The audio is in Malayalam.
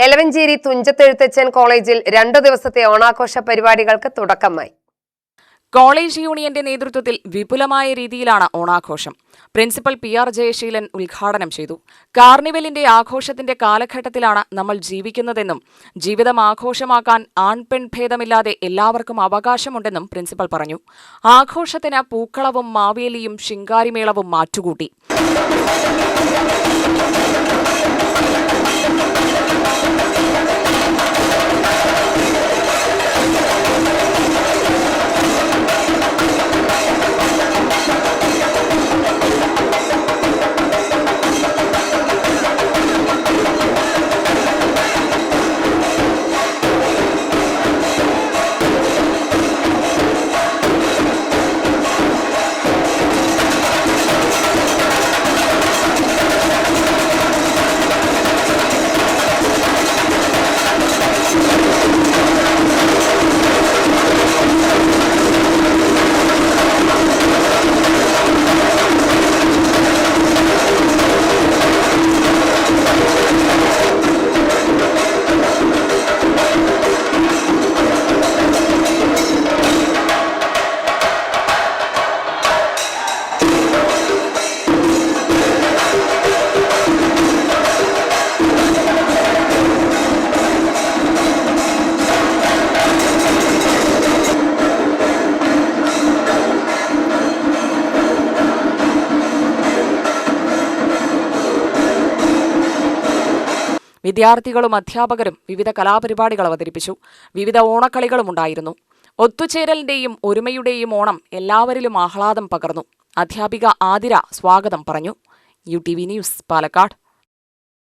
എലവഞ്ചേരി തുഞ്ചത്തെഴുത്തച്ഛൻ കോളേജിൽ 2 ദിവസത്തെ ഓണാഘോഷ പരിപാടികൾക്ക് തുടക്കമായി. കോളേജ് യൂണിയന്റെ നേതൃത്വത്തിൽ വിപുലമായ രീതിയിലാണ് ഓണാഘോഷം. പ്രിൻസിപ്പൽ PR ജയശീലൻ ഉദ്ഘാടനം ചെയ്തു. കാർണിവലിന്റെ ആഘോഷത്തിന്റെ കാലഘട്ടത്തിലാണ് നമ്മൾ ജീവിക്കുന്നതെന്നും ജീവിതം ആഘോഷമാക്കാൻ ആൺപെൺ ഭേദമില്ലാതെ എല്ലാവർക്കും അവകാശമുണ്ടെന്നും പ്രിൻസിപ്പൽ പറഞ്ഞു. ആഘോഷത്തിന് പൂക്കളവും മാവേലിയും ശിങ്കാരിമേളവും മാറ്റുകൂട്ടി. വിദ്യാർത്ഥികളും അധ്യാപകരും വിവിധ കലാപരിപാടികൾ അവതരിപ്പിച്ചു. വിവിധ ഓണക്കളികളും ഉണ്ടായിരുന്നു. ഒത്തുചേരലിന്റെയും ഒരുമയുടെയും ഓണം എല്ലാവരിലും ആഹ്ലാദം പകർന്നു. അധ്യാപിക ആതിര സ്വാഗതം പറഞ്ഞു. UTV news, Palakkad.